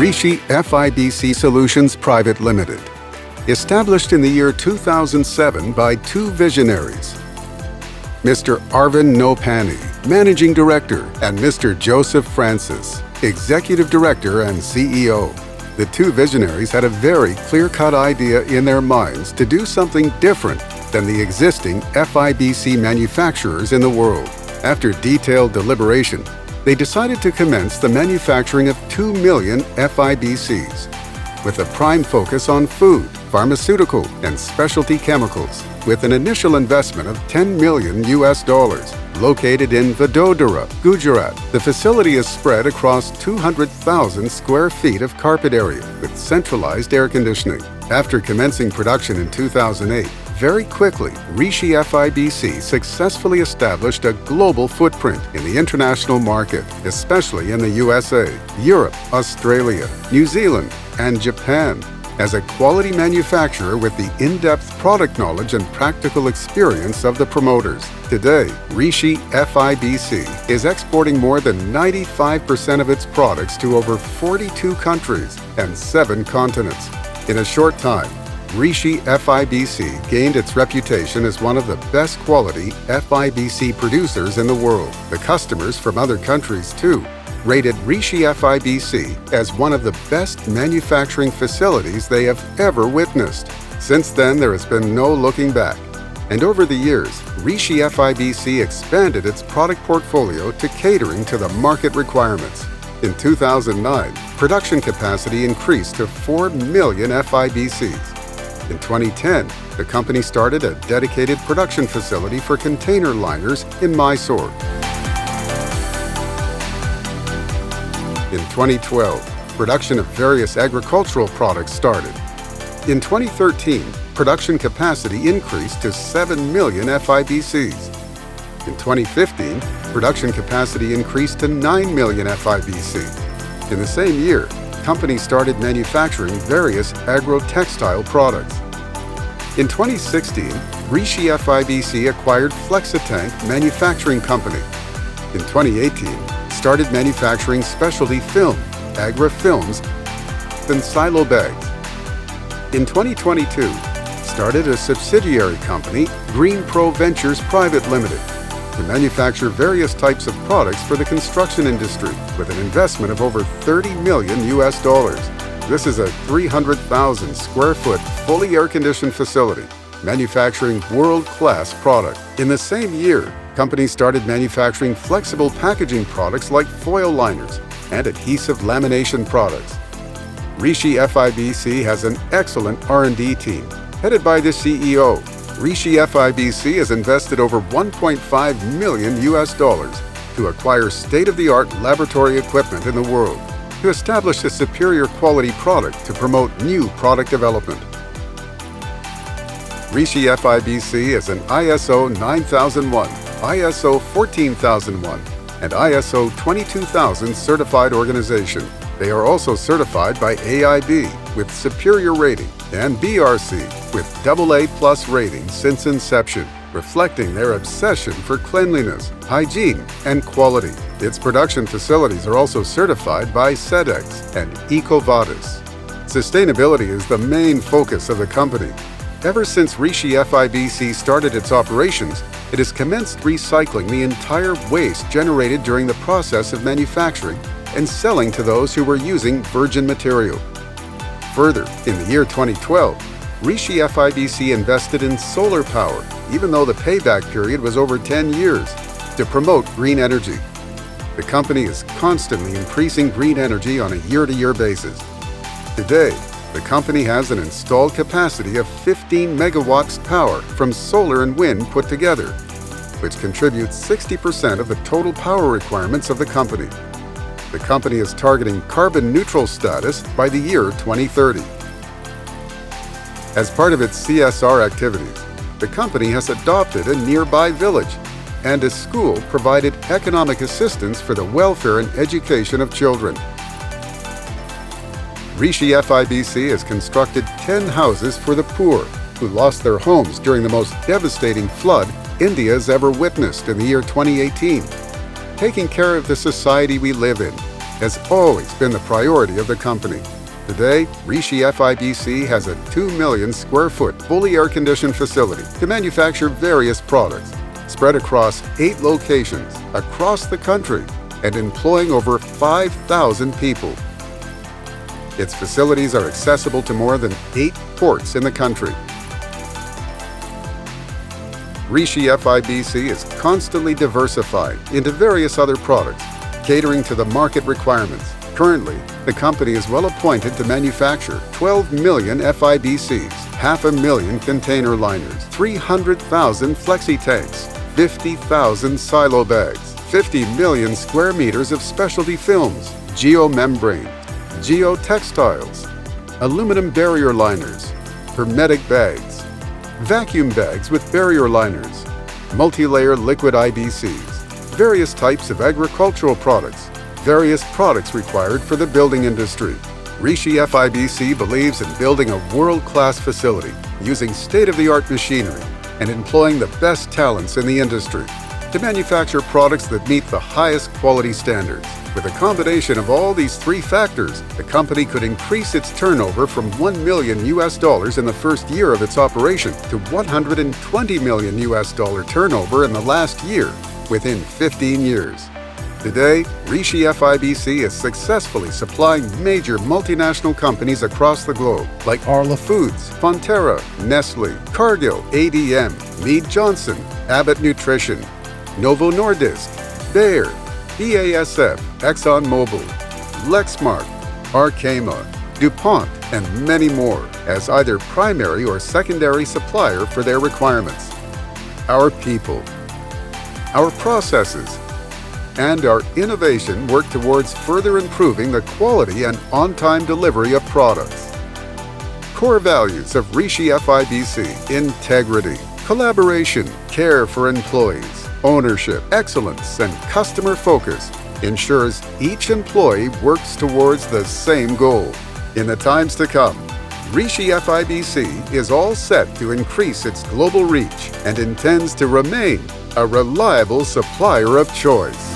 Rishi FIBC Solutions Pvt Ltd. Established in the year 2007 by two visionaries, Mr. Arvind Nopani, Managing Director, and Mr. Joseph Francis, Executive Director and CEO. The two visionaries had a very clear-cut idea in their minds to do something different than the existing FIBC manufacturers in the world. After detailed deliberation, they decided to commence the manufacturing of 2 million FIBCs, with a prime focus on food, pharmaceutical, and specialty chemicals, with an initial investment of $10 million. Located in Vadodara, Gujarat, the facility is spread across 200,000 square feet of carpet area with centralized air conditioning. After commencing production in 2008, very quickly, Rishi FIBC successfully established a global footprint in the international market, especially in the USA, Europe, Australia, New Zealand, and Japan. As a quality manufacturer with the in-depth product knowledge and practical experience of the promoters. Today, Rishi FIBC is exporting more than 95% of its products to over 42 countries and 7 continents. In a short time, Rishi FIBC gained its reputation as one of the best quality FIBC producers in the world. The customers from other countries, too, rated Rishi FIBC as one of the best manufacturing facilities they have ever witnessed. Since then, there has been no looking back. And over the years, Rishi FIBC expanded its product portfolio to catering to the market requirements. In 2009, production capacity increased to 4 million FIBCs. In 2010, the company started a dedicated production facility for container liners in Mysore. In 2012, production of various agricultural products started. In 2013, production capacity increased to 7 million FIBCs. In 2015, production capacity increased to 9 million FIBC. In the same year, companies started manufacturing various agro-textile products. In 2016, Rishi FIBC acquired Flexitanks Manufacturing Company. In 2018, started manufacturing specialty film, agra films, and silo bags. In 2022, started a subsidiary company, Green Pro Ventures Pvt Ltd, to manufacture various types of products for the construction industry with an investment of over $30 million. This is a 300,000 square foot, fully air-conditioned facility, manufacturing world-class product. In the same year, companies started manufacturing flexible packaging products like foil liners and adhesive lamination products. Rishi FIBC has an excellent R&D team, headed by the CEO. Rishi FIBC has invested over $1.5 million to acquire state-of-the-art laboratory equipment in the world, to establish a superior quality product to promote new product development. Rishi FIBC is an ISO 9001, ISO 14001, and ISO 22000 certified organization. They are also certified by AIB with superior rating and BRC with AA+ rating since inception, reflecting their obsession for cleanliness, hygiene, and quality. Its production facilities are also certified by SEDEX and EcoVadis. Sustainability is the main focus of the company. Ever since Rishi FIBC started its operations, it has commenced recycling the entire waste generated during the process of manufacturing and selling to those who were using virgin material. Further, in the year 2012, Rishi FIBC invested in solar power, even though the payback period was over 10 years, to promote green energy. The company is constantly increasing green energy on a year-to-year basis. Today, the company has an installed capacity of 15 megawatts power from solar and wind put together, which contributes 60% of the total power requirements of the company. The company is targeting carbon neutral status by the year 2030. As part of its CSR activities, the company has adopted a nearby village, and a school provided economic assistance for the welfare and education of children. Rishi FIBC has constructed 10 houses for the poor who lost their homes during the most devastating flood India has ever witnessed in the year 2018, taking care of the society we live in has always been the priority of the company. Today, Rishi FIBC has a 2 million square foot fully air-conditioned facility to manufacture various products, spread across 8 locations across the country and employing over 5,000 people. Its facilities are accessible to more than 8 ports in the country. Rishi FIBC is constantly diversified into various other products, catering to the market requirements. Currently, the company is well appointed to manufacture 12 million FIBCs, 500,000 container liners, 300,000 Flexitanks, 50,000 silo bags, 50 million square meters of specialty films, geomembrane, geotextiles, aluminum barrier liners, hermetic bags, vacuum bags with barrier liners, multi-layer liquid IBCs, various types of agricultural products, various products required for the building industry. Rishi FIBC believes in building a world-class facility using state-of-the-art machinery and employing the best talents in the industry to manufacture products that meet the highest quality standards. With a combination of all these 3 factors, the company could increase its turnover from $1 million in the first year of its operation to $120 million turnover in the last year, within 15 years. Today, Rishi FIBC is successfully supplying major multinational companies across the globe, like Arla Foods, Fonterra, Nestle, Cargill, ADM, Mead Johnson, Abbott Nutrition, Novo Nordisk, Bayer, BASF, ExxonMobil, Lexmark, Arkema, DuPont, and many more, as either primary or secondary supplier for their requirements. Our people, our processes, and our innovation work towards further improving the quality and on-time delivery of products. Core values of Rishi FIBC: integrity, collaboration, care for employees, ownership, excellence, and customer focus ensures each employee works towards the same goal. In the times to come, Rishi FIBC is all set to increase its global reach and intends to remain a reliable supplier of choice.